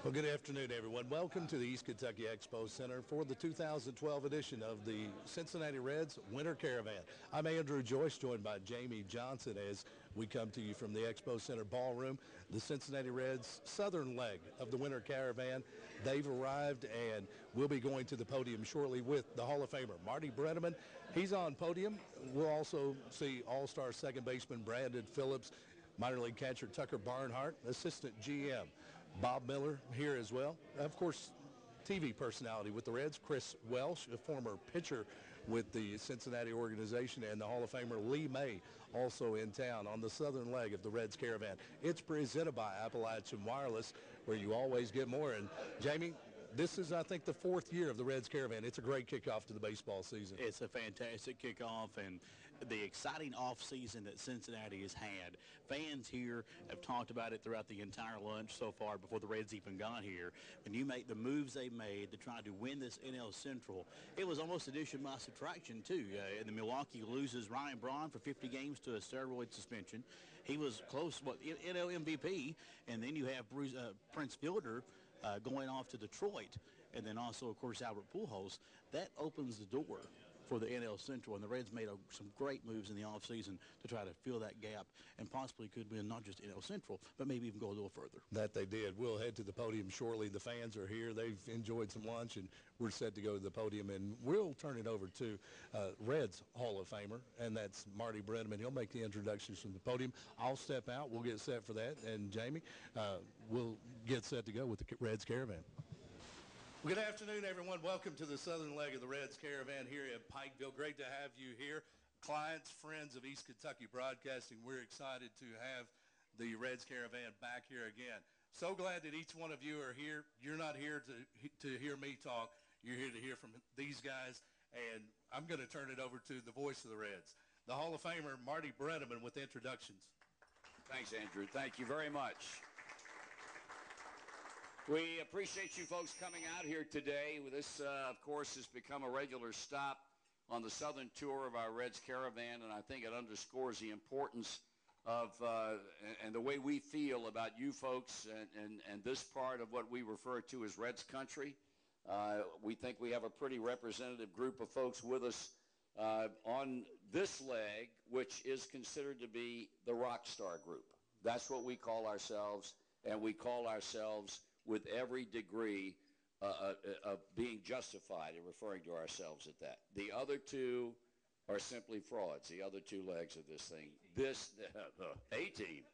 Well, good afternoon, everyone. Welcome to the East Kentucky Expo Center for the 2012 edition of the Cincinnati Reds Winter Caravan. I'm Andrew Joyce, joined by Jamie Johnson as we come to you from the Expo Center ballroom. The Cincinnati Reds southern leg of the Winter Caravan. They've arrived, and we'll be going to the podium shortly with the Hall of Famer, Marty Brennaman. He's on podium. We'll also see All-Star second baseman Brandon Phillips, minor league catcher Tucker Barnhart, assistant GM Bob Miller here as well. Of course, TV personality with the Reds, Chris Welsh, a former pitcher with the Cincinnati organization, and the Hall of Famer Lee May also in town on the southern leg of the Reds Caravan. It's presented by Appalachian Wireless, where you always get more. And Jamie, this is, I think, the fourth year of the Reds Caravan. It's a great kickoff to the baseball season. It's a fantastic kickoff, and the exciting off-season that Cincinnati has had. Fans here have talked about it throughout the entire lunch so far before the Reds even got here. When you make the moves they made to try to win this NL Central, it was almost addition by subtraction, too. And the Milwaukee loses Ryan Braun for 50 games to a steroid suspension. He was close, NL MVP, and then you have Prince Fielder going off to Detroit, and then also, of course, Albert Pujols. That opens the door for the NL Central, and the Reds made some great moves in the offseason to try to fill that gap and possibly could win not just NL Central, but maybe even go a little further. That they did. We'll head to the podium shortly. The fans are here. They've enjoyed some lunch, and we're set to go to the podium, and we'll turn it over to Reds Hall of Famer, and that's Marty Brennaman. He'll make the introductions from the podium. I'll step out. We'll get set for that, and Jamie, we'll get set to go with the Reds Caravan. Good afternoon, everyone. Welcome to the southern leg of the Reds Caravan here at Pikeville. Great to have you here. Clients, friends of East Kentucky Broadcasting, we're excited to have the Reds Caravan back here again. So glad that each one of you are here. You're not here to hear me talk. You're here to hear from these guys, and I'm going to turn it over to the voice of the Reds, the Hall of Famer, Marty Brennaman, with introductions. Thanks, Andrew. Thank you very much. We appreciate you folks coming out here today. This, of course, has become a regular stop on the southern tour of our Reds Caravan, and I think it underscores the importance of and the way we feel about you folks and this part of what we refer to as Reds country. We think we have a pretty representative group of folks with us on this leg, which is considered to be the rock star group. That's what we call ourselves, and we call ourselves with every degree of being justified in referring to ourselves at that. The other two are simply frauds, the other two legs of this thing. This A-team.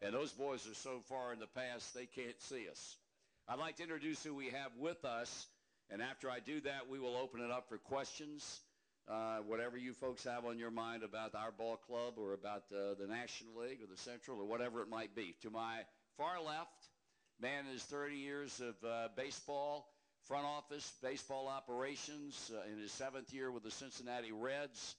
And those boys are so far in the past, they can't see us. I'd like to introduce who we have with us, and after I do that, we will open it up for questions, whatever you folks have on your mind about our ball club or about the National League or the Central or whatever it might be. To my far left, man is 30 years of baseball, front office, baseball operations, in his 7th year with the Cincinnati Reds.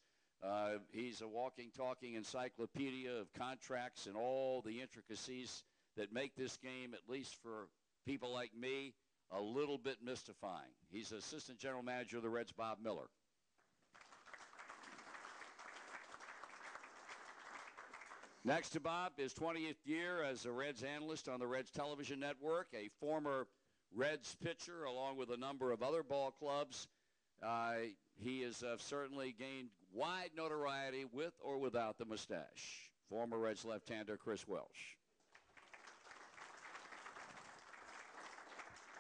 He's a walking, talking encyclopedia of contracts and all the intricacies that make this game, at least for people like me, a little bit mystifying. He's assistant general manager of the Reds, Bob Miller. Next to Bob, his 20th year as a Reds analyst on the Reds television network, a former Reds pitcher along with a number of other ball clubs. He has certainly gained wide notoriety with or without the mustache. Former Reds left-hander Chris Welsh.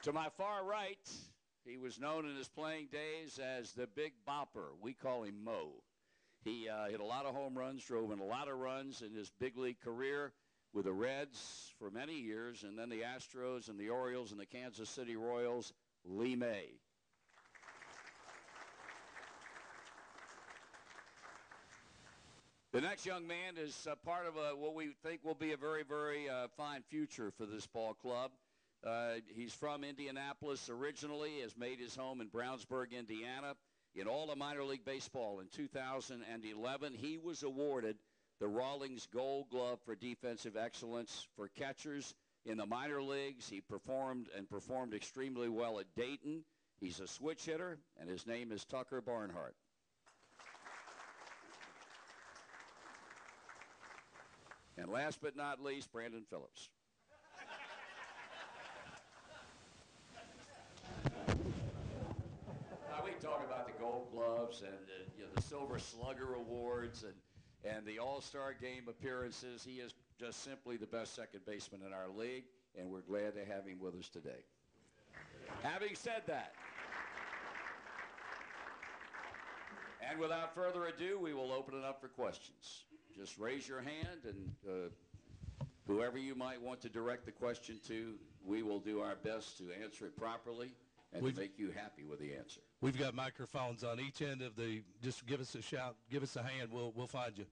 To my far right, he was known in his playing days as the Big Bopper. We call him Mo. He hit a lot of home runs, drove in a lot of runs in his big league career with the Reds for many years, and then the Astros and the Orioles and the Kansas City Royals, Lee May. The next young man is part of what we think will be a very, very fine future for this ball club. He's from Indianapolis originally, has made his home in Brownsburg, Indiana. In all of minor league baseball in 2011, he was awarded the Rawlings Gold Glove for defensive excellence for catchers in the minor leagues. He performed extremely well at Dayton. He's a switch hitter, and his name is Tucker Barnhart. And last but not least, Brandon Phillips. talk about the Gold Gloves and the Silver Slugger Awards and the All-Star Game appearances. He is just simply the best second baseman in our league, and we're glad to have him with us today. Having said that, and without further ado, we will open it up for questions. Just raise your hand, and whoever you might want to direct the question to, we will do our best to answer it properly and to make you happy with the answer. We've got microphones on each end of the, just give us a shout, give us a hand, we'll find you.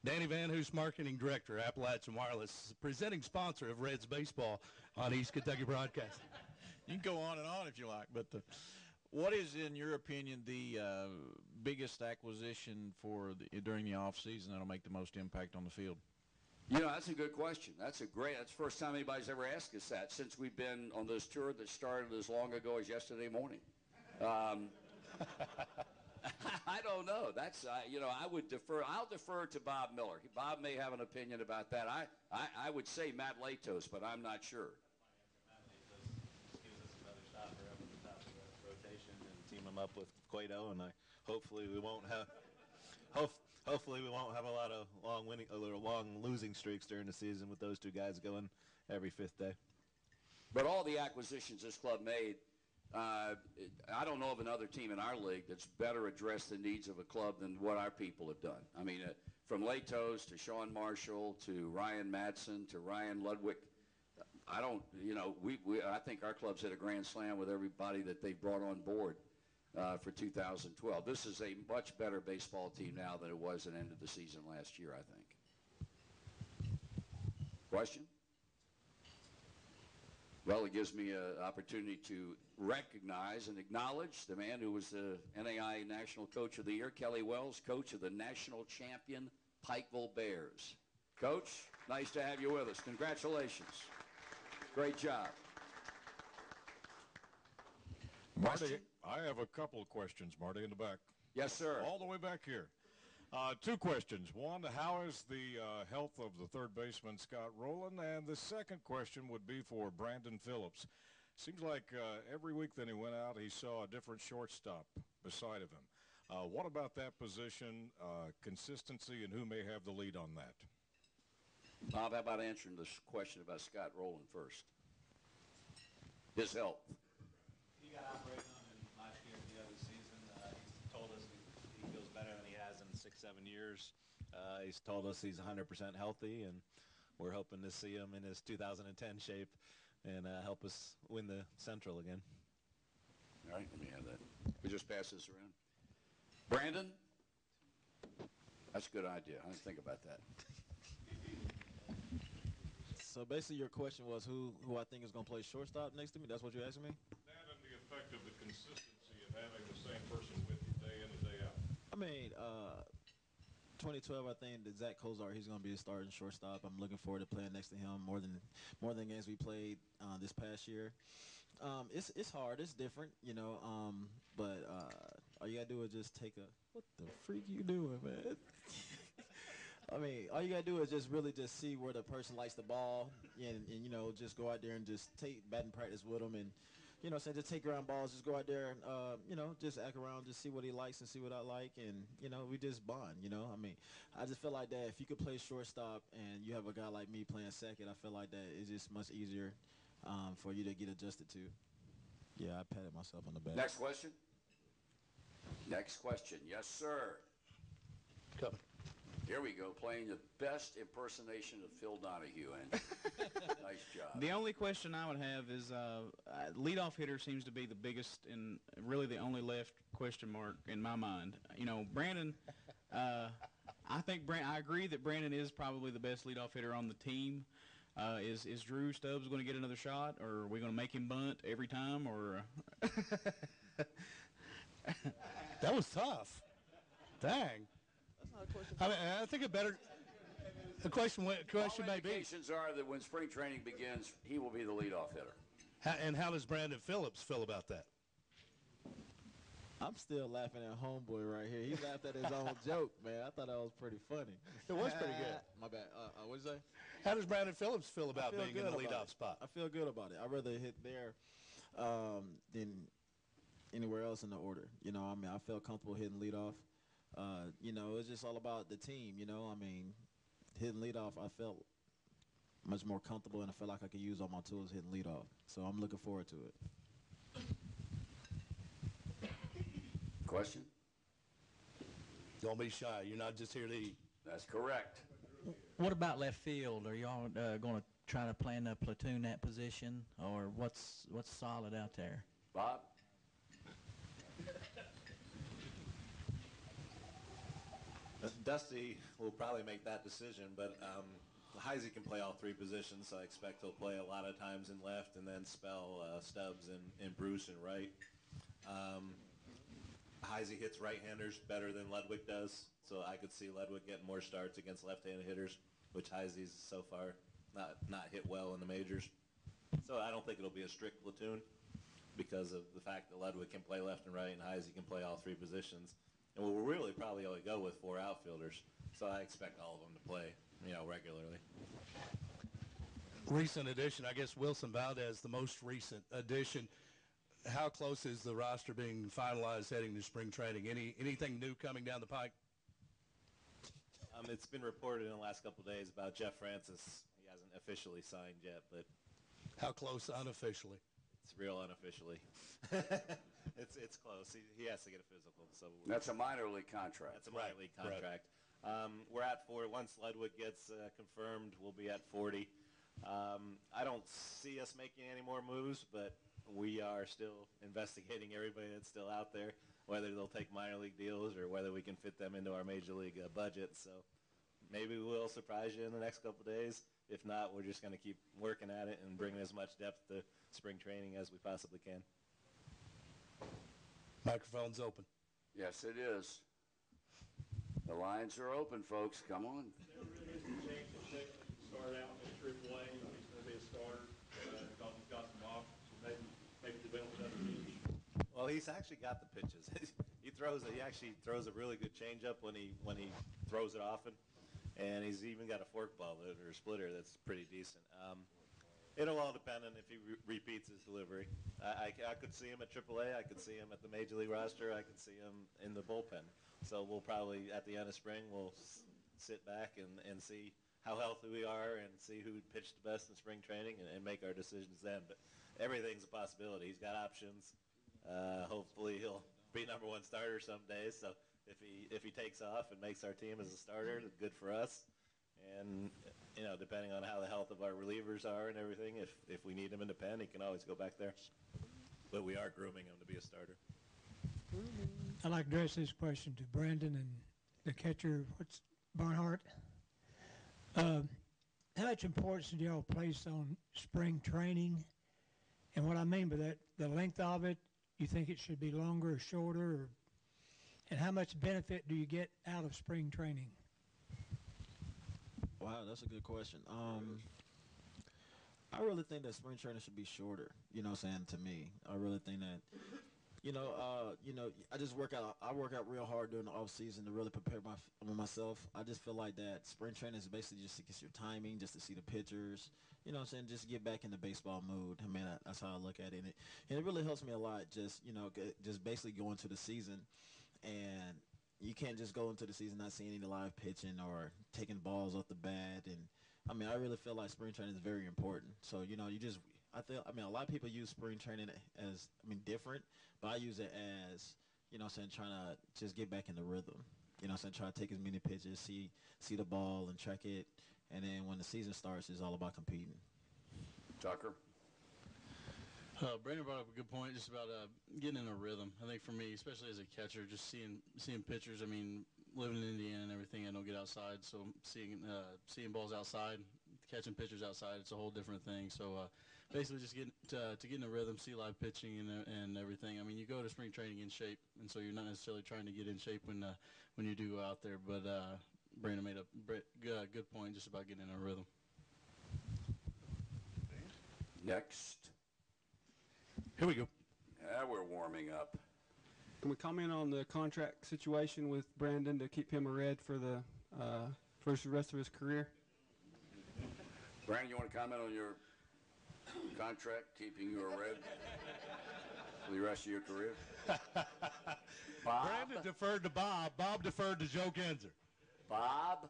Danny Van Hoos, Marketing Director, Appalachian Wireless, presenting sponsor of Reds Baseball on East Kentucky Broadcasting. You can go on and on if you like, but what is, in your opinion, the biggest acquisition during the off season that'll make the most impact on the field? You know, that's a good question. That's the first time anybody's ever asked us that since we've been on this tour that started as long ago as yesterday morning. I don't know. That's, I would defer. I'll defer to Bob Miller. Bob may have an opinion about that. I would say Matt Latos, but I'm not sure. Gives us another stopper up at the top of the rotation and team him up with Cueto, and hopefully we won't have a lot of long losing streaks during the season with those two guys going every fifth day. But all the acquisitions this club made, I don't know of another team in our league that's better addressed the needs of a club than what our people have done. I mean, from Latos to Sean Marshall to Ryan Madsen to Ryan Ludwig, I think our club's hit a grand slam with everybody that they've brought on board for 2012. This is a much better baseball team now than it was at the end of the season last year, I think. Question? Well, it gives me an opportunity to recognize and acknowledge the man who was the NAI National Coach of the Year, Kelly Wells, coach of the national champion Pikeville Bears. Coach, nice to have you with us. Congratulations. Great job. Marty, I have a couple of questions, Marty, in the back. Yes, sir. All the way back here. Two questions. One, how is the health of the third baseman, Scott Rowland? And the second question would be for Brandon Phillips. Seems like every week that he went out, he saw a different shortstop beside of him. What about that position, consistency, and who may have the lead on that? Bob, how about answering this question about Scott Rowland first? His health. He got operated on him last year at the other season. He's told us he feels better than he has in 6-7 years. He's told us he's 100% healthy, and we're hoping to see him in his 2010 shape and help us win the Central again. All right, let me have that. We just pass this around. Brandon? That's a good idea. I didn't think about that. So basically your question was who I think is going to play shortstop next to me? That's what you're asking me? That and the effect of the consistency of having the same person with you day in and day out. I mean, 2012, I think that Zach Kozar, he's going to be a starting shortstop. I'm looking forward to playing next to him more than games we played this past year. It's hard. It's different, but all you got to do is just take a – what the freak you doing, man? I mean, all you got to do is just really just see where the person likes the ball and just go out there and just take batting practice with them and, just take ground balls, just go out there and, just act around, just see what he likes and see what I like and, we just bond, I mean, I just feel like that if you could play shortstop and you have a guy like me playing second, I feel like that it's just much easier for you to get adjusted to. Yeah, I patted myself on the back. Next question. Next question. Yes, sir. Come. Here we go, playing the best impersonation of Phil Donahue. And nice job. The only question I would have is leadoff hitter seems to be the biggest and really the only left question mark in my mind. Brandon, I agree that Brandon is probably the best leadoff hitter on the team. Is Drew Stubbs going to get another shot, or are we going to make him bunt every time? Or That was tough. Dang. I mean, I think the question All may be, indications are that when spring training begins, he will be the leadoff hitter. and how does Brandon Phillips feel about that? I'm still laughing at homeboy right here. He laughed at his own joke, man. I thought that was pretty funny. It was pretty good. My bad. What'd you say? How does Brandon Phillips feel about being in the about leadoff it. spot? I feel good about it. I'd rather hit there than anywhere else in the order. You know, I mean, I felt comfortable hitting leadoff. You know, it's just all about the team. You know, I mean, hitting leadoff, I felt much more comfortable, and I felt like I could use all my tools hitting leadoff. So I'm looking forward to it. Question? Don't be shy. You're not just here to eat. That's correct. What about left field? Are y'all going to try to plan a platoon that position, or what's solid out there? Bob? Dusty will probably make that decision, but Heisey can play all three positions, so I expect he'll play a lot of times in left and then spell Stubbs and Bruce in right. Heisey hits right-handers better than Ludwig does, so I could see Ludwig getting more starts against left-handed hitters, which Heisey's so far not hit well in the majors. So I don't think it'll be a strict platoon because of the fact that Ludwig can play left and right and Heisey can play all three positions. And we'll really probably only go with 4 outfielders, so I expect all of them to play, you know, regularly. Recent addition, I guess Wilson Valdez, the most recent addition. How close is the roster being finalized heading to spring training? Anything new coming down the pike? It's been reported in the last couple of days about Jeff Francis. He hasn't officially signed yet, but How close unofficially? it's real unofficially. It's close. He has to get a physical. So That's a minor league contract. that's a minor league contract. We're at 4. Once Ludwig gets confirmed, we'll be at 40. I don't see us making any more moves, but we are still investigating everybody that's still out there, whether they'll take minor league deals or whether we can fit them into our major league budget. So maybe we'll surprise you in the next couple of days. If not, we're just going to keep working at it and bringing as much depth to spring training as we possibly can. Microphone's open. Yes, it is. The lines are open, folks. Come on. Start out in AAA, he's going to be a starter because he's got some options. Maybe develop another pitch. Well, he's actually got the pitches. He actually throws a really good changeup when he throws it often, and he's even got a forkball or a splitter that's pretty decent. It'll all depend on if he repeats his delivery. I could see him at AAA. I could see him at the Major League roster. I could see him in the bullpen. So we'll probably, at the end of spring, we'll sit back and see how healthy we are and see who pitched the best in spring training and make our decisions then. But everything's a possibility. He's got options. Hopefully he'll be number 1 starter some days. So if he takes off and makes our team as a starter, good for us. And, you know, depending on how the health of our relievers are and everything, if we need him in the pen, he can always go back there. But we are grooming him to be a starter. I'd like to address this question to Brandon and the catcher, Barnhart. How much importance do y'all place on spring training? And what I mean by that, the length of it, you think it should be longer or shorter? And how much benefit do you get out of spring training? Wow, that's a good question. I really think that spring training should be shorter. You know what I'm saying? To me, I really think that. I just work out. I work out real hard during the off season to really prepare myself. I just feel like that spring training is basically just to get your timing, just to see the pitchers. You know what I'm saying? Just get back in the baseball mood. I mean, that's how I look at it. And it really helps me a lot. Just basically going to the season, and you can't just go into the season not seeing any live pitching or taking balls off the bat. And I mean, I really feel like spring training is very important. So a lot of people use spring training as, different, but I use it as, trying to just get back in the rhythm. Try to take as many pitches, see the ball and track it. And then when the season starts, it's all about competing. Tucker? Brandon brought up a good point just about getting in a rhythm. I think for me, especially as a catcher, just seeing pitchers. I mean, living in Indiana and everything, I don't get outside, so seeing balls outside, catching pitchers outside, it's a whole different thing. So basically, just get in a rhythm, see live pitching and everything. I mean, you go to spring training in shape, and so you're not necessarily trying to get in shape when you do go out there. But Brandon made a good point just about getting in a rhythm. Next. Here we go. Yeah, we're warming up. Can we comment on the contract situation with Brandon to keep him a Red for the rest of his career? Brandon, you want to comment on your contract keeping you a Red for the rest of your career? Bob? Brandon deferred to Bob. Bob deferred to Joe Genser. Bob?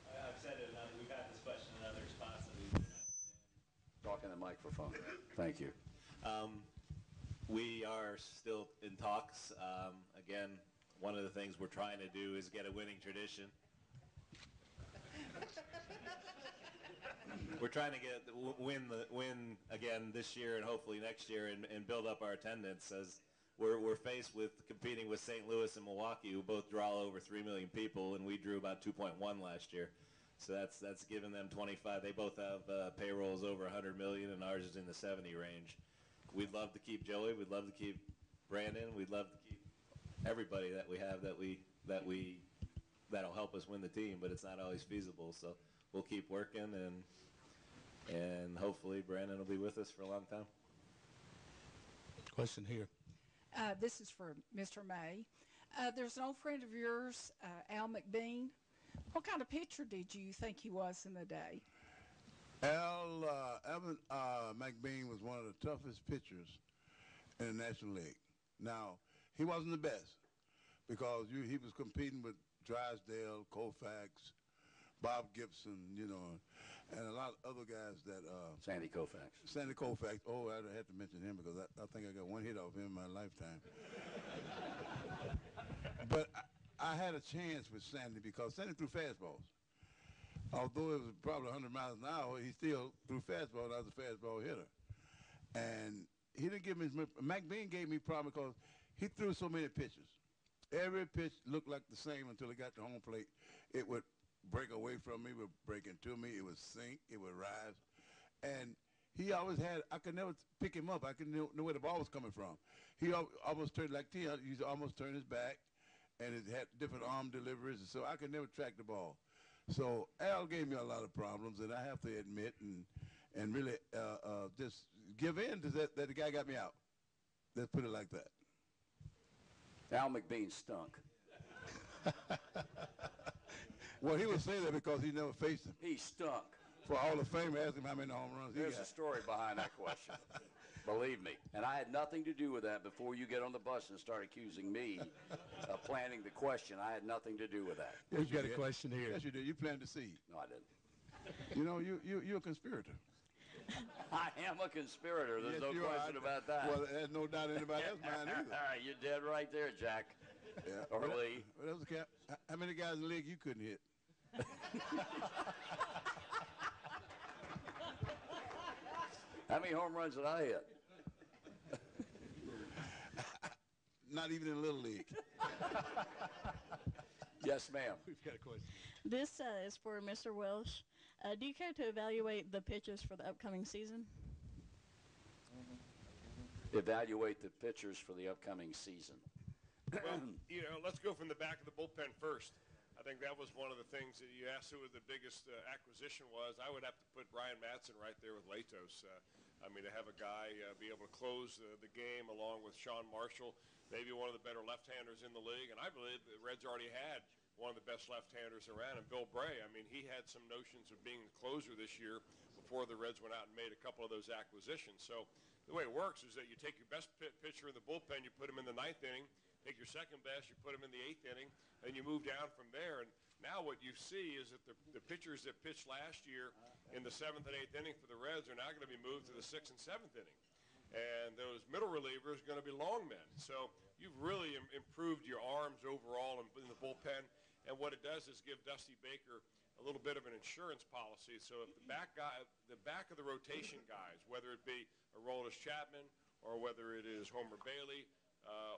I've said it. We've had this question in other spots that we've been at. Talk in the microphone. Thank you. We are still in talks. Again, one of the things we're trying to do is get a winning tradition. We're trying to get win again this year and hopefully next year and build up our attendance, as we're faced with competing with St. Louis and Milwaukee, who both draw over 3 million people, and we drew about 2.1 last year. So that's given them 25. They both have payrolls over 100 million, and ours is in the 70 range. We'd love to keep Joey. We'd love to keep Brandon. We'd love to keep everybody that we have that'll help us win the team, but it's not always feasible. So we'll keep working, and hopefully Brandon will be with us for a long time. Question here. This is for Mr. May. There's an old friend of yours, Al McBean. What kind of pitcher did you think he was in the day? Evan McBean was one of the toughest pitchers in the National League. Now, he wasn't the best because he was competing with Drysdale, Koufax, Bob Gibson, and a lot of other guys that... Sandy Koufax. Sandy Koufax. Oh, I had to mention him because I think I got one hit off him in my lifetime. But I had a chance with Sandy because Sandy threw fastballs. Although it was probably 100 miles an hour, he still threw fastballs. I was a fastball hitter. And he didn't give me... McBean gave me problem because he threw so many pitches. Every pitch looked like the same until it got to home plate. It would break away from me, would break into me, it would sink, it would rise. And he always had... I could never pick him up. I could know where the ball was coming from. He almost turned like T. He almost turned his back, and it had different arm deliveries, so I could never track the ball. So Al gave me a lot of problems, and I have to admit and really just give in to that the guy got me out. Let's put it like that. Al McBean stunk. Well, he would say that because he never faced him. He stunk. For Hall of Fame, ask him how many home runs he got. There's a story behind that question. Believe me. And I had nothing to do with that before you get on the bus and start accusing me of planting the question. I had nothing to do with that. We've got a question here. Yes, you did. You planted the seed. No, I didn't. You're a conspirator. I am a conspirator. There's no question about that. Well, there's no doubt in anybody else's mind either. All right, you're dead right there, Jack. Yeah. Or Lee. Well, that was a cap. How many guys in the league you couldn't hit? How many home runs did I hit? Not even in Little League. Yes, ma'am. We've got a question. This is for Mr. Welsh. Do you care to evaluate the pitchers for the upcoming season? Evaluate the pitchers for the upcoming season. Well, let's go from the back of the bullpen first. I think that was one of the things that you asked who the biggest acquisition was. I would have to put Brian Madsen right there with Latos. To have a guy be able to close the game along with Sean Marshall, maybe one of the better left-handers in the league. And I believe the Reds already had one of the best left-handers around, and Bill Bray. He had some notions of being a closer this year before the Reds went out and made a couple of those acquisitions. So the way it works is that you take your best pitcher in the bullpen, you put him in the ninth inning, take your second best, you put him in the eighth inning, and you move down from there. And now what you see is that the pitchers that pitched last year in the seventh and eighth inning for the Reds are now going to be moved to the sixth and seventh inning. And those middle relievers are going to be long men. So you've really improved your arms overall in the bullpen. And what it does is give Dusty Baker a little bit of an insurance policy. So if the back of the rotation guys, whether it be Aroldis Chapman or whether it is Homer Bailey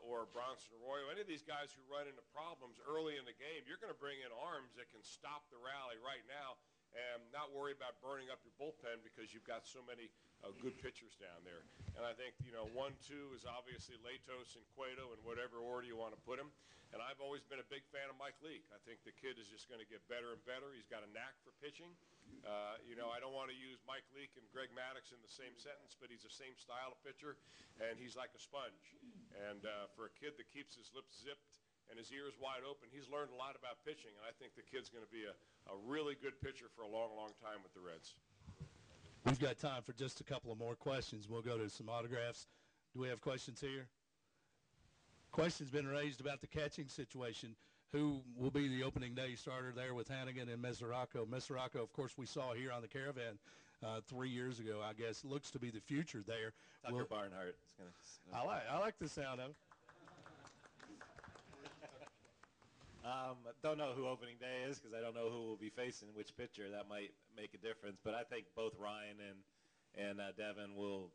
or Bronson Arroyo, any of these guys who run into problems early in the game, you're going to bring in arms that can stop the rally right now and not worry about burning up your bullpen because you've got so many good pitchers down there. And I think, 1-2 is obviously Latos and Cueto in whatever order you want to put them. And I've always been a big fan of Mike Leake. I think the kid is just going to get better and better. He's got a knack for pitching. I don't want to use Mike Leake and Greg Maddux in the same sentence, but he's the same style of pitcher, and he's like a sponge. And for a kid that keeps his lips zipped and his ears wide open, he's learned a lot about pitching, and I think the kid's going to be a really good pitcher for a long, long time with the Reds. We've got time for just a couple of more questions. We'll go to some autographs. Do we have questions here? Questions been raised about the catching situation. Who will be the opening day starter there with Hannigan and Mesoraco? Mesoraco, of course, we saw here on the Caravan 3 years ago. I guess looks to be the future there. Tucker Barnhart. I like the sound of it. Don't know who opening day is because I don't know who will be facing which pitcher. That might make a difference. But I think both Ryan and Devin will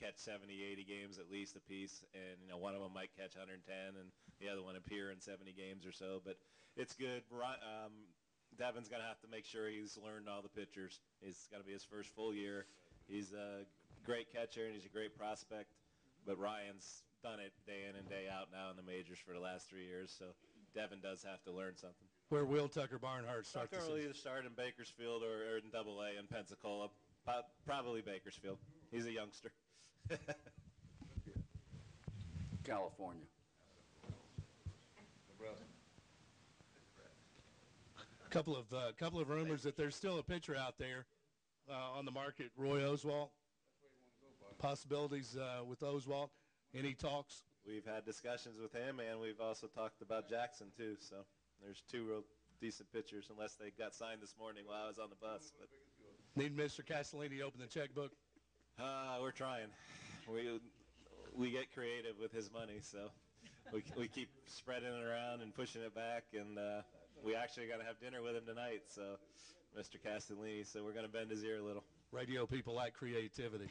catch 70, 80 games at least apiece, and one of them might catch 110, and the other one appear in 70 games or so. But it's good. Devin's gonna have to make sure he's learned all the pitchers. It's gonna be his first full year. He's a great catcher and he's a great prospect, but Ryan's done it day in and day out now in the majors for the last 3 years. So Devin does have to learn something. Where will Tucker Barnhart start the Tucker season? will either start in Bakersfield or in Double-A in Pensacola. Probably Bakersfield. He's a youngster. California. Couple of rumors that there's still a pitcher out there on the market, Roy Oswalt. Possibilities with Oswalt. Any talks? We've had discussions with him, and we've also talked about Jackson too. So there's two real decent pitchers, unless they got signed this morning while I was on the bus. But need Mr. Castellini to open the checkbook? We're trying. We get creative with his money, so we keep spreading it around and pushing it back, and we actually got to have dinner with him tonight. So, Mr. Castellini, so we're going to bend his ear a little. Radio people like creativity.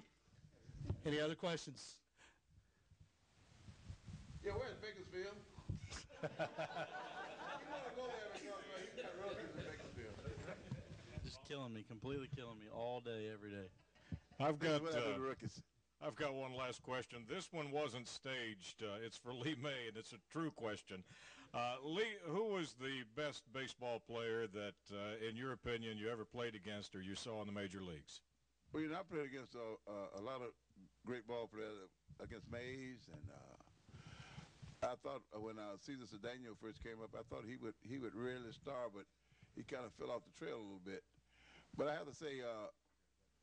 Any other questions? Yeah, where's Bakersfield? You want to go there because you got relatives in Bakersfield. Just killing me, completely killing me all day, every day. I've got one last question. This one wasn't staged. It's for Lee May, and it's a true question. Lee, who was the best baseball player that, in your opinion, you ever played against or you saw in the major leagues? Well, I played against a lot of great ball players, against Mays, and I thought when Cesar Cedeno first came up, I thought he would really star, but he kind of fell off the trail a little bit. But I have to say,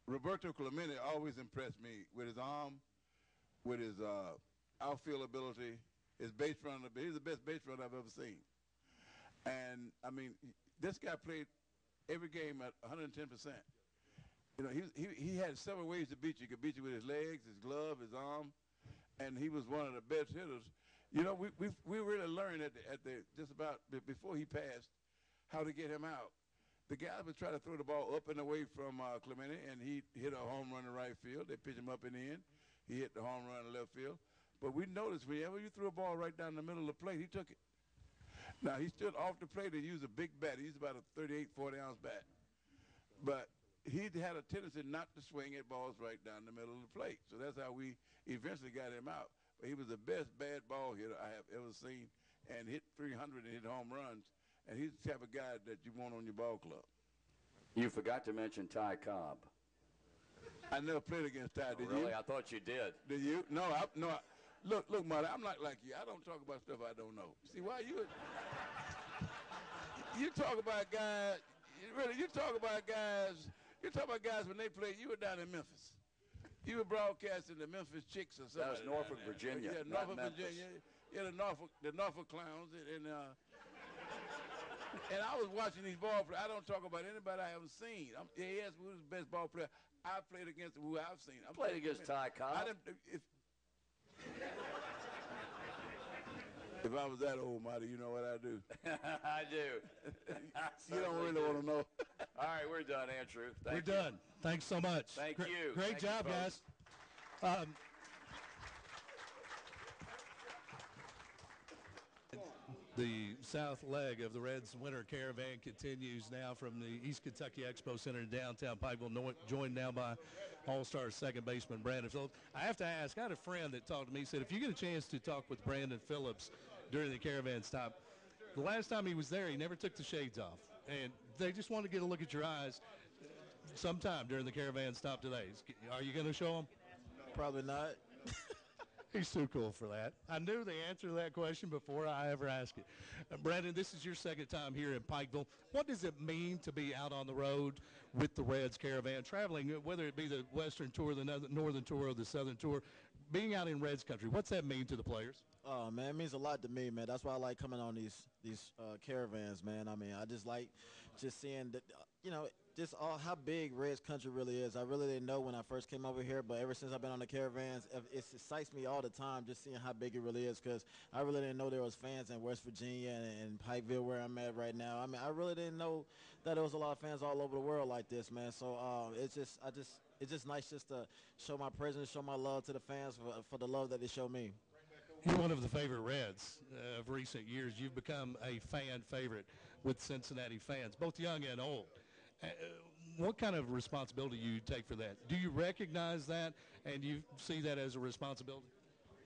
Roberto Clemente always impressed me with his arm, with his outfield ability, his base runner. He's the best base runner I've ever seen. And, I mean, this guy played every game at 110%. You know, he had several ways to beat you. He could beat you with his legs, his glove, his arm, and he was one of the best hitters. You know, we really learned just about before he passed how to get him out. The guys would try to throw the ball up and away from Clemente, and he hit a home run in right field. They pitched him up and in. He hit the home run in left field. But we noticed whenever you threw a ball right down the middle of the plate, he took it. Now, he stood off the plate and used a big bat. He used about a 38, 40-ounce bat. But he had a tendency not to swing at balls right down the middle of the plate. So that's how we eventually got him out. But he was the best bad ball hitter I have ever seen, and hit 300 and hit home runs. And he's the type of guy that you want on your ball club. You forgot to mention Ty Cobb. I never played against Ty, did you? Really? I thought you did. Did you? No, Look, Marty, I'm not like you. I don't talk about stuff I don't know. See, why you talk about guys, you talk about guys when they play, you were down in Memphis. You were broadcasting the Memphis Chicks or something. That was Norfolk, Virginia. Yeah, Norfolk, Virginia. Yeah, the Norfolk Clowns. And I was watching these ball players. I don't talk about anybody I haven't seen. He asked me who's the best ball player. I played against who I've seen. I played against Ty Cobb. If I was that old, Marty, you know what I do. I do. You don't really want to know. All right, we're done, Andrew. We're done. Thanks so much. Thank you. Great job, guys. The south leg of the Reds Winter Caravan continues now from the East Kentucky Expo Center in downtown Pikeville, joined now by All-Star second baseman Brandon Phillips. I have to ask, I had a friend that talked to me, said if you get a chance to talk with Brandon Phillips during the Caravan stop, the last time he was there, he never took the shades off. And they just want to get a look at your eyes sometime during the Caravan stop today. Are you going to show them? Probably not. He's too cool for that. I knew the answer to that question before I ever asked it. Brandon, this is your second time here in Pikeville. What does it mean to be out on the road with the Reds Caravan, traveling, whether it be the Western Tour, the Northern Tour, or the Southern Tour, being out in Reds country, what's that mean to the players? Oh man, it means a lot to me, man. That's why I like coming on these caravans, man. I mean, I just like just seeing that, just all how big Reds country really is. I really didn't know when I first came over here, but ever since I've been on the caravans, it excites me all the time just seeing how big it really is. Because I really didn't know there was fans in West Virginia and Pikeville, where I'm at right now. I mean, I really didn't know that there was a lot of fans all over the world like this, man. So it's just nice just to show my presence, show my love to the fans for the love that they show me. You're one of the favorite Reds of recent years. You've become a fan favorite with Cincinnati fans, both young and old. What kind of responsibility do you take for that? Do you recognize that, and you see that as a responsibility?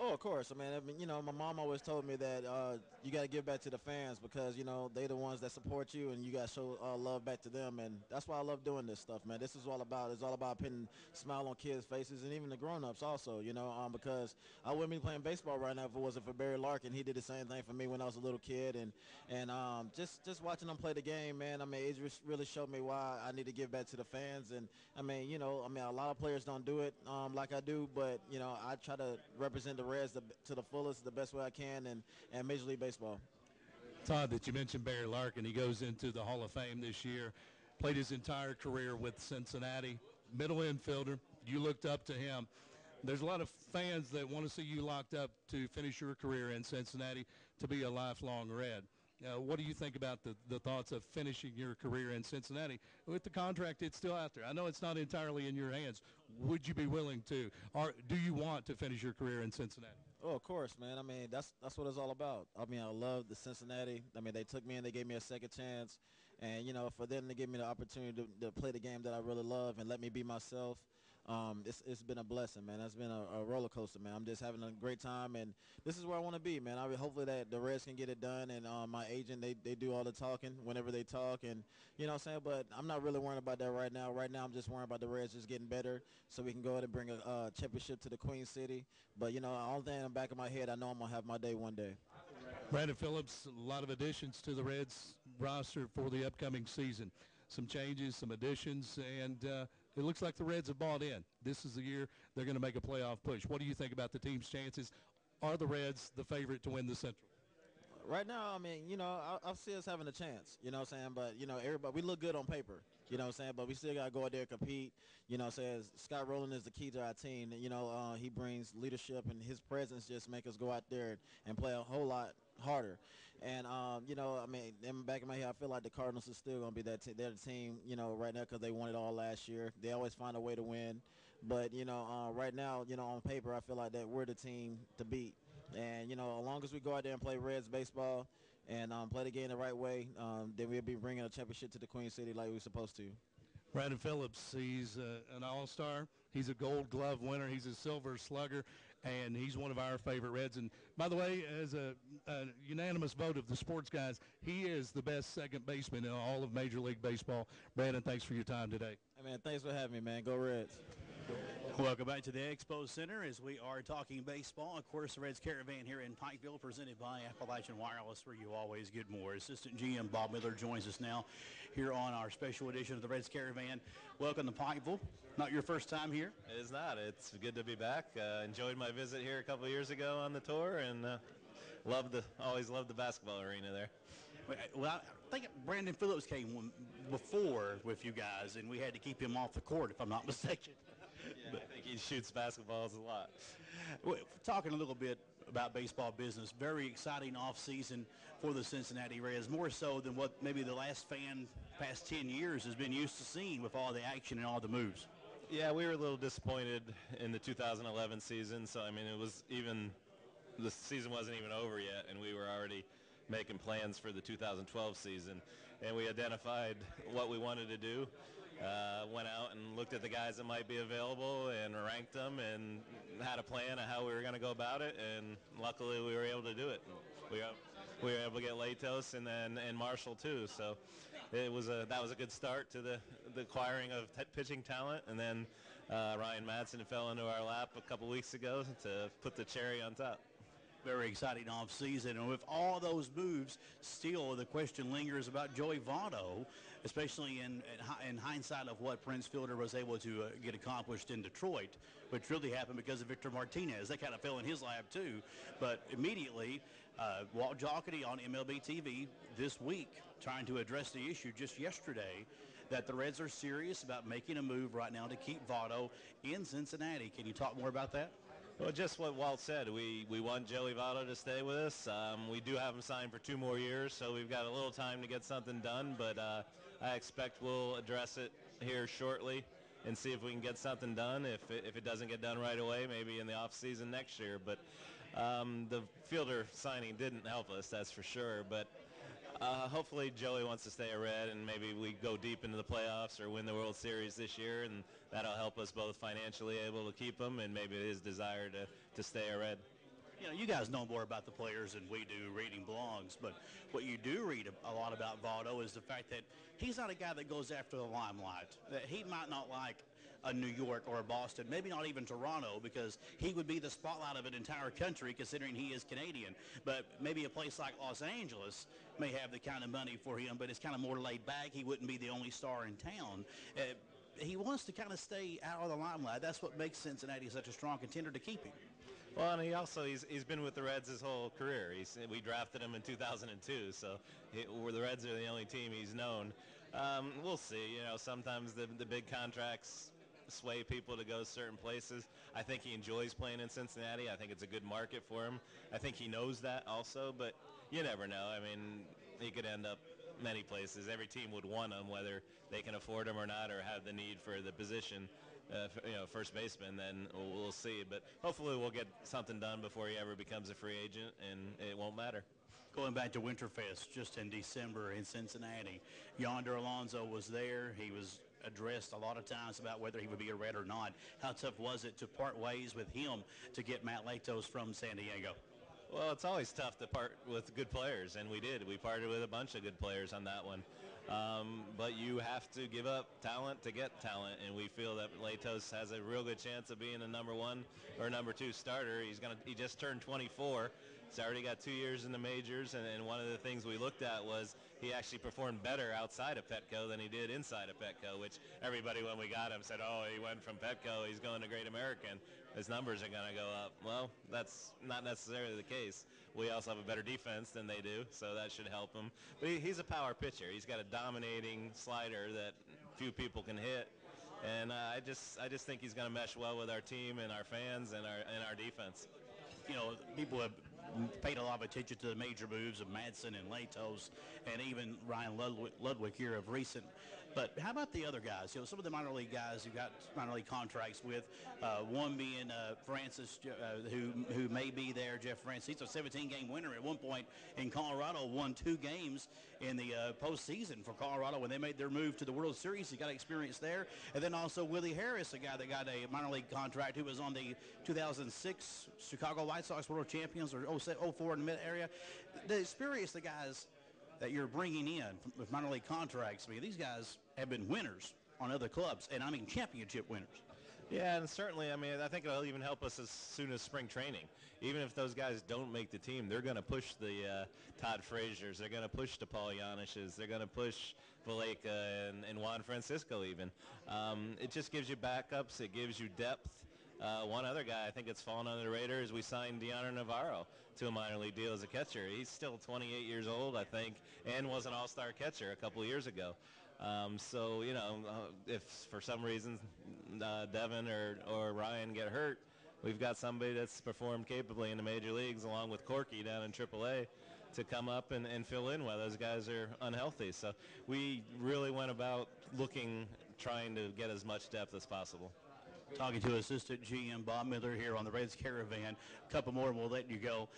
Oh, of course. I mean, my mom always told me that you got to give back to the fans because, they the ones that support you, and you got to show love back to them. And that's why I love doing this stuff, man. This is all about. It's all about putting a smile on kids' faces and even the grown-ups also, because I wouldn't be playing baseball right now if it wasn't for Barry Larkin. He did the same thing for me when I was a little kid. And just watching them play the game, man, I mean, it just really showed me why I need to give back to the fans. And, I mean, a lot of players don't do it like I do, but, I try to represent the Reds to the fullest, the best way I can, and Major League Baseball. Todd, that you mentioned Barry Larkin, he goes into the Hall of Fame this year, played his entire career with Cincinnati, middle infielder. You looked up to him. There's a lot of fans that want to see you locked up to finish your career in Cincinnati to be a lifelong Red. What do you think about the thoughts of finishing your career in Cincinnati? With the contract, it's still out there. I know it's not entirely in your hands. Would you be willing to, or do you want to finish your career in Cincinnati? Oh, of course, man. I mean, that's what it's all about. I mean, I love the Cincinnati. I mean, they took me and they gave me a second chance. And, for them to give me the opportunity to play the game that I really love and let me be myself, it's been a blessing, man. It's been a roller coaster, man. I'm just having a great time, and this is where I want to be, man. Hopefully that the Reds can get it done, and my agent, they do all the talking whenever they talk, and you know what I'm saying? But I'm not really worrying about that right now. Right now, I'm just worrying about the Reds just getting better so we can go ahead and bring a championship to the Queen City. But, the only thing in the back of my head, I know I'm going to have my day one day. Brandon Phillips, a lot of additions to the Reds roster for the upcoming season. Some changes, some additions, and it looks like the Reds have bought in. This is the year they're going to make a playoff push. What do you think about the team's chances? Are the Reds the favorite to win the Central? Right now, I mean, I see us having a chance, you know what I'm saying? But, everybody, we look good on paper, you know what I'm saying? But we still got to go out there and compete, you know what I'm saying? Scott Rowland is the key to our team. He brings leadership, and his presence just make us go out there and play a whole lot harder. And, I mean, in the back of my head, I feel like the Cardinals are still going to be they're the team, right now because they won it all last year. They always find a way to win. But, right now, on paper, I feel like that we're the team to beat. And, as long as we go out there and play Reds baseball and play the game the right way, then we'll be bringing a championship to the Queen City like we're supposed to. Brandon Phillips, he's an all-star. He's a Gold Glove winner. He's a Silver Slugger, and he's one of our favorite Reds. And, by the way, as a unanimous vote of the sports guys, he is the best second baseman in all of Major League Baseball. Brandon, thanks for your time today. Hey, man, thanks for having me, man. Go Reds. Welcome back to the Expo Center as we are talking baseball. Of course, the Reds Caravan here in Pikeville, presented by Appalachian Wireless, where you always get more. Assistant GM Bob Miller joins us now here on our special edition of the Reds Caravan. Welcome to Pikeville. Not your first time here? It is not. It's good to be back. Enjoyed my visit here a couple of years ago on the tour, and always loved the basketball arena there. Well, I think Brandon Phillips came before with you guys, and we had to keep him off the court, if I'm not mistaken. Yeah, I think he shoots basketballs a lot. Well, talking a little bit about baseball business, very exciting offseason for the Cincinnati Reds, more so than what maybe the past 10 years has been used to seeing with all the action and all the moves. Yeah, we were a little disappointed in the 2011 season. So, I mean, the season wasn't even over yet, and we were already making plans for the 2012 season. And we identified what we wanted to do. Went out and looked at the guys that might be available and ranked them and had a plan of how we were going to go about it, and luckily we were able to do it. We were able to get Latos and Marshall too, so that was a good start to the acquiring of pitching talent, and then Ryan Madsen fell into our lap a couple weeks ago to put the cherry on top. Very exciting offseason. And with all those moves, still the question lingers about Joey Votto, especially in hindsight of what Prince Fielder was able to get accomplished in Detroit, which really happened because of Victor Martinez. That kind of fell in his lap too. But immediately, Walt Jocketty on MLB TV this week trying to address the issue just yesterday that the Reds are serious about making a move right now to keep Votto in Cincinnati. Can you talk more about that? Well, just what Walt said. We want Joey Votto to stay with us. We do have him signed for 2 more years, so we've got a little time to get something done, but I expect we'll address it here shortly and see if we can get something done. If it doesn't get done right away, maybe in the off season next year. But the Fielder signing didn't help us, that's for sure. But hopefully Joey wants to stay a Red, and maybe we go deep into the playoffs or win the World Series this year, and that'll help us both financially able to keep him and maybe his desire to stay a Red. You know, you guys know more about the players than we do reading blogs, but what you do read a lot about Votto is the fact that he's not a guy that goes after the limelight. That he might not like a New York or a Boston, maybe not even Toronto, because he would be the spotlight of an entire country considering he is Canadian. But maybe a place like Los Angeles may have the kind of money for him, but it's kind of more laid back. He wouldn't be the only star in town. He wants to kind of stay out of the limelight. That's what makes Cincinnati such a strong contender to keep him. Well, and he's been with the Reds his whole career. We drafted him in 2002, so the Reds are the only team he's known. We'll see. You know, sometimes the big contracts sway people to go certain places. I think he enjoys playing in Cincinnati. I think it's a good market for him. I think he knows that also, but you never know. I mean, he could end up many places. Every team would want him, whether they can afford him or not, or have the need for the position. First baseman, then we'll see. But hopefully we'll get something done before he ever becomes a free agent, and it won't matter. Going back to Winterfest just in December in Cincinnati, Yonder Alonso was there. He was addressed a lot of times about whether he would be a Red or not. How tough was it to part ways with him to get Matt Latos from San Diego? Well, it's always tough to part with good players, and we did. We parted with a bunch of good players on that one. But you have to give up talent to get talent, and we feel that Latos has a real good chance of being a number 1 or number 2 starter. He just turned 24. He's already got 2 years in the majors, and one of the things we looked at was he actually performed better outside of Petco than he did inside of Petco, which everybody when we got him said, oh, he went from Petco, he's going to Great American. His numbers are going to go up. Well, that's not necessarily the case. We also have a better defense than they do, so that should help him. But he's a power pitcher. He's got a dominating slider that few people can hit. And I just think he's going to mesh well with our team and our fans and our defense. You know, people have paid a lot of attention to the major moves of Madsen and Latos and even Ryan Ludwig here of recent. But how about the other guys? You know, some of the minor league guys who got minor league contracts with, one being Francis, who may be there, Jeff Francis. He's a 17-game winner at one point in Colorado, won 2 games in the postseason for Colorado when they made their move to the World Series. He got experience there. And then also Willie Harris, a guy that got a minor league contract who was on the 2006 Chicago White Sox World Champions or 04 in the mid-area. The experience, the guys that you're bringing in with minor league contracts, I mean, these guys have been winners on other clubs, and I mean championship winners. Yeah, and certainly, I mean, I think it'll even help us as soon as spring training. Even if those guys don't make the team, they're going to push the Todd Frazier's. They're going to push the Paul Yanish's. They're going to push Valleca and Juan Francisco even. It just gives you backups. It gives you depth. One other guy I think that's fallen under the radar is we signed Deanna Navarro to a minor league deal as a catcher. He's still 28 years old, I think, and was an all-star catcher a couple of years ago. So, you know, if for some reason Devin or Ryan get hurt, we've got somebody that's performed capably in the major leagues along with Corky down in AAA to come up and fill in while those guys are unhealthy. So we really went about trying to get as much depth as possible. Talking to Assistant GM Bob Miller here on the Reds Caravan. A couple more and we'll let you go.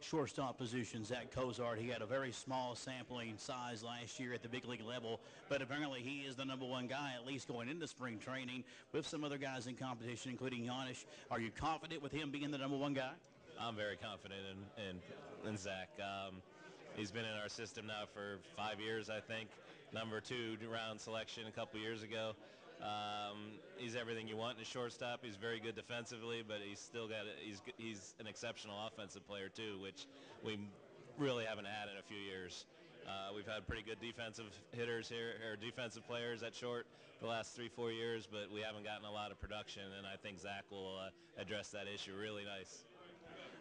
Shortstop position, Zach Cozart. He had a very small sampling size last year at the big league level, but apparently he is the number 1 guy, at least going into spring training, with some other guys in competition, including Yanish. Are you confident with him being the number 1 guy? I'm very confident in Zach. He's been in our system now for 5 years, I think. Number 2 round selection a couple years ago. He's everything you want in a shortstop. He's very good defensively, but he's still got he's an exceptional offensive player too, which we really haven't had in a few years. We've had pretty good defensive hitters here, or defensive players at short the last 3-4 years, but we haven't gotten a lot of production, and I think Zach will address that issue really nice.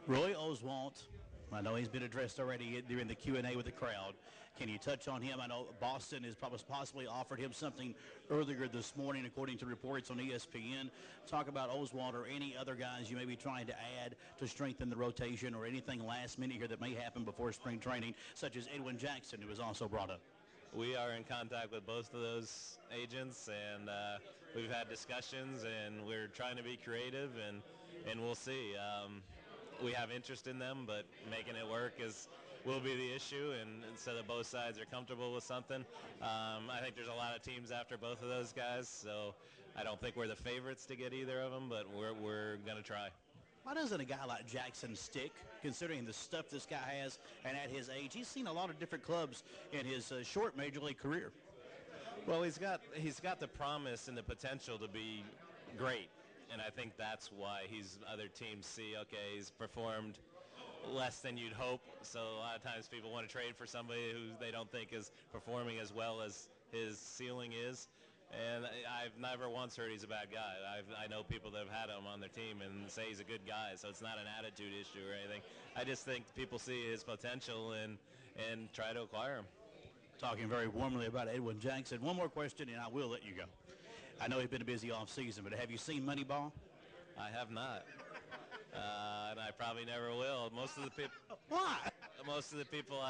Roy Oswalt, I know he's been addressed already during the Q&A with the crowd. Can you touch on him? I know Boston has possibly offered him something earlier this morning, according to reports on ESPN. Talk about Oswalt or any other guys you may be trying to add to strengthen the rotation, or anything last minute here that may happen before spring training, such as Edwin Jackson, who was also brought up. We are in contact with both of those agents, and we've had discussions, and we're trying to be creative, and we'll see. We have interest in them, but making it work will be the issue, and so that both sides are comfortable with something. I think there's a lot of teams after both of those guys, so I don't think we're the favorites to get either of them, but we're going to try. Why doesn't a guy like Jackson stick, considering the stuff this guy has, and at his age? He's seen a lot of different clubs in his short major league career. Well, he's got the promise and the potential to be great, and I think that's why other teams see, okay, he's performed less than you'd hope, so a lot of times people want to trade for somebody who they don't think is performing as well as his ceiling is. And I've never once heard he's a bad guy. I know people that have had him on their team and say he's a good guy, so it's not an attitude issue or anything. I just think people see his potential and try to acquire him. Talking very warmly about Edwin Jackson. One more question, and I will let you go. I know he's been a busy offseason, but have you seen Moneyball? I have not. And I probably never will. Most of the people. Why? Most of the people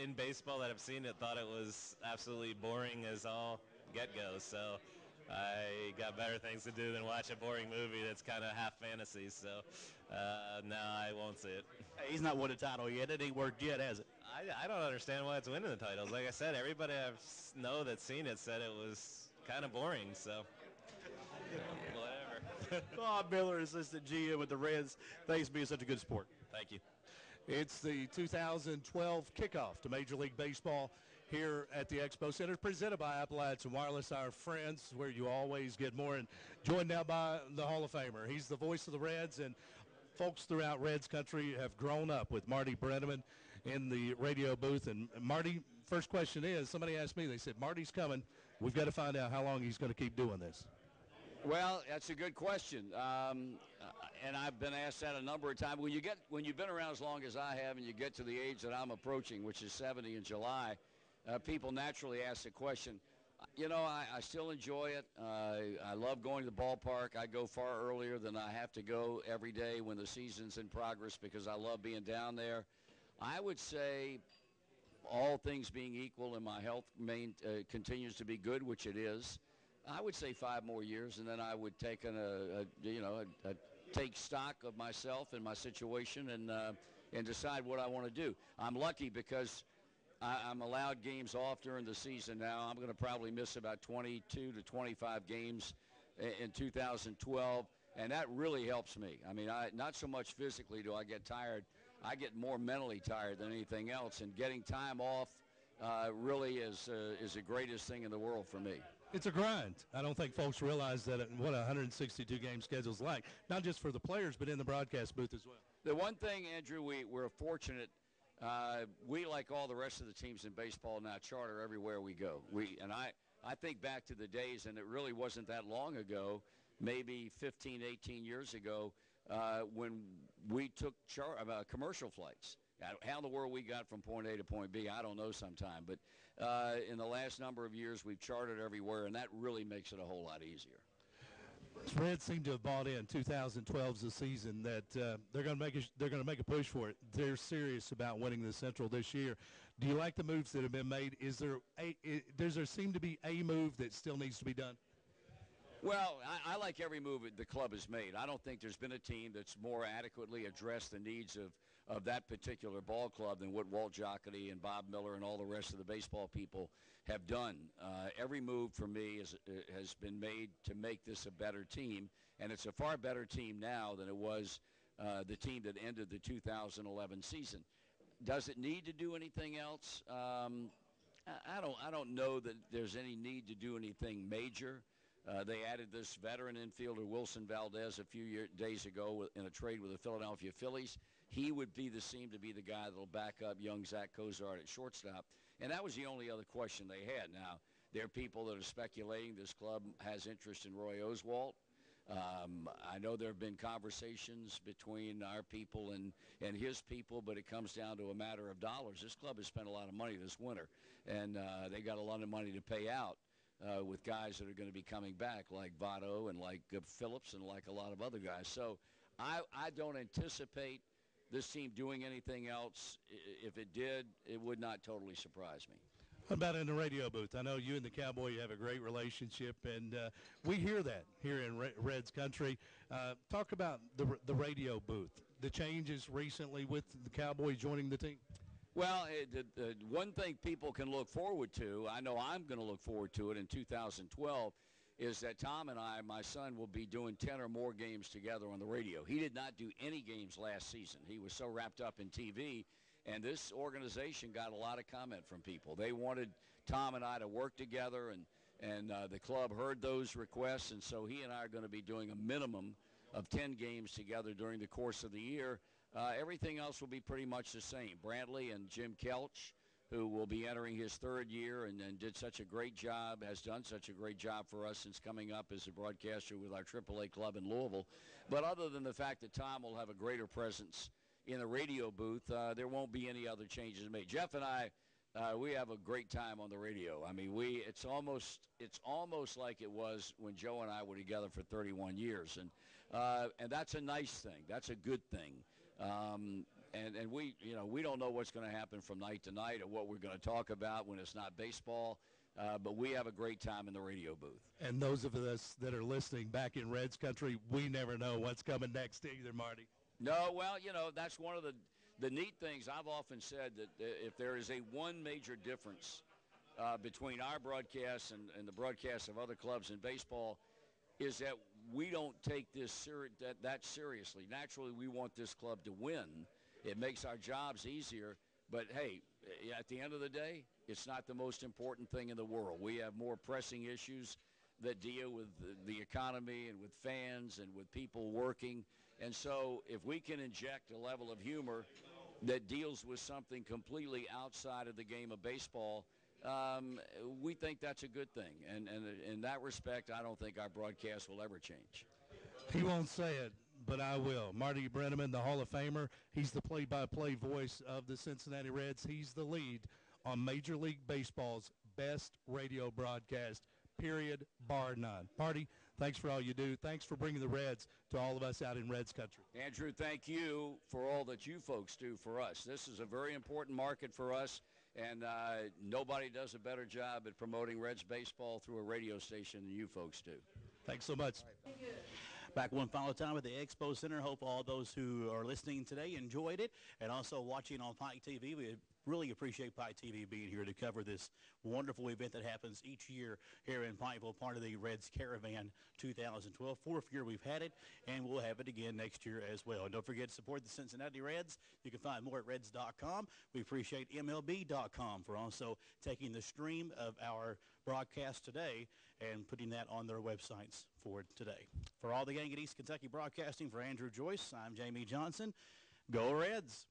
in baseball that have seen it thought it was absolutely boring as all get-go. So I got better things to do than watch a boring movie that's kind of half fantasy. So no, I won't see it. Hey, he's not won a title yet. It ain't worked yet, has it? I don't understand why it's winning the titles. Like I said, everybody I know that's seen it said it was kind of boring. So whatever. Bob Miller, assistant GM with the Reds. Thanks for being such a good sport. Thank you. It's the 2012 kickoff to Major League Baseball here at the Expo Center, presented by Appalachian Wireless, our friends, where you always get more. And joined now by the Hall of Famer. He's the voice of the Reds, and folks throughout Reds country have grown up with Marty Brennaman in the radio booth. And Marty, first question is, somebody asked me, they said, Marty's coming. We've got to find out how long he's going to keep doing this. Well, that's a good question, and I've been asked that a number of times. When you've been around as long as I have, and you get to the age that I'm approaching, which is 70 in July, people naturally ask the question. You know, I still enjoy it. I love going to the ballpark. I go far earlier than I have to go every day when the season's in progress because I love being down there. I would say, all things being equal, and my health continues to be good, which it is, I would say 5 more years, and then I would take take stock of myself and my situation and decide what I want to do. I'm lucky because I'm allowed games off during the season now. I'm going to probably miss about 22 to 25 games in 2012, and that really helps me. I mean, not so much physically do I get tired. I get more mentally tired than anything else, and getting time off really is the greatest thing in the world for me. It's a grind. I don't think folks realize that what a 162-game schedule is like, not just for the players, but in the broadcast booth as well. The one thing, Andrew, we're fortunate. We, like all the rest of the teams in baseball now, charter everywhere we go. I think back to the days, and it really wasn't that long ago, maybe 15, 18 years ago, when we took commercial flights. How in the world we got from point A to point B, I don't know sometime. But in the last number of years, we've charted everywhere, and that really makes it a whole lot easier. The Reds seem to have bought in. 2012's the season that they're going to make a push for it. They're serious about winning the Central this year. Do you like the moves that have been made? Does there seem to be a move that still needs to be done? Well, I like every move the club has made. I don't think there's been a team that's more adequately addressed the needs of that particular ball club than what Walt Jocketty and Bob Miller and all the rest of the baseball people have done. Every move for me has been made to make this a better team, and it's a far better team now than it was the team that ended the 2011 season. Does it need to do anything else? I don't know that there's any need to do anything major. They added this veteran infielder, Wilson Valdez, a few days ago in a trade with the Philadelphia Phillies. He would seem to be the guy that will back up young Zach Cozart at shortstop. And that was the only other question they had. Now, there are people that are speculating this club has interest in Roy Oswalt. I know there have been conversations between our people and his people, but it comes down to a matter of dollars. This club has spent a lot of money this winter, and they got a lot of money to pay out with guys that are going to be coming back, like Votto and like Phillips and like a lot of other guys. So I don't anticipate this team doing anything else. If it did, it would not totally surprise me. What about in the radio booth? I know you and the Cowboy have a great relationship, and we hear that here in Reds country. Talk about the radio booth, the changes recently with the Cowboy joining the team. Well, the one thing people can look forward to, I know I'm going to look forward to it in 2012, is that Tom and I, my son, will be doing 10 or more games together on the radio. He did not do any games last season. He was so wrapped up in TV, and this organization got a lot of comment from people. They wanted Tom and I to work together, and the club heard those requests, and so he and I are going to be doing a minimum of 10 games together during the course of the year. Everything else will be pretty much the same. Brantley and Jim Kelch, who will be entering his third year and did such a great job, has done such a great job for us since coming up as a broadcaster with our AAA club in Louisville. But other than the fact that Tom will have a greater presence in the radio booth, there won't be any other changes made. Jeff and I, we have a great time on the radio. I mean, it's almost like it was when Joe and I were together for 31 years, and that's a nice thing. That's a good thing. And we don't know what's going to happen from night to night or what we're going to talk about when it's not baseball, but we have a great time in the radio booth. And those of us that are listening back in Reds country, we never know what's coming next either, Marty. No, well, that's one of the neat things. I've often said that if there is one major difference between our broadcasts and the broadcasts of other clubs in baseball, is that we don't take this that seriously. Naturally, we want this club to win. It makes our jobs easier. But, hey, at the end of the day, it's not the most important thing in the world. We have more pressing issues that deal with the economy and with fans and with people working. And so if we can inject a level of humor that deals with something completely outside of the game of baseball, we think that's a good thing. And in that respect, I don't think our broadcast will ever change. He won't say it, but I will. Marty Brennaman, the Hall of Famer, he's the play-by-play voice of the Cincinnati Reds. He's the lead on Major League Baseball's best radio broadcast, period, bar none. Marty, thanks for all you do. Thanks for bringing the Reds to all of us out in Reds country. Andrew, thank you for all that you folks do for us. This is a very important market for us, and nobody does a better job at promoting Reds baseball through a radio station than you folks do. Thanks so much. Back one final time at the Expo Center. Hope all those who are listening today enjoyed it, and also watching on Pike TV. We really appreciate Pike TV being here to cover this wonderful event that happens each year here in Pikeville, part of the Reds Caravan 2012. Fourth year we've had it, and we'll have it again next year as well. And don't forget to support the Cincinnati Reds. You can find more at Reds.com. We appreciate MLB.com for also taking the stream of our broadcast today and putting that on their websites for today. For all the gang at East Kentucky Broadcasting, for Andrew Joyce, I'm Jamie Johnson. Go Reds!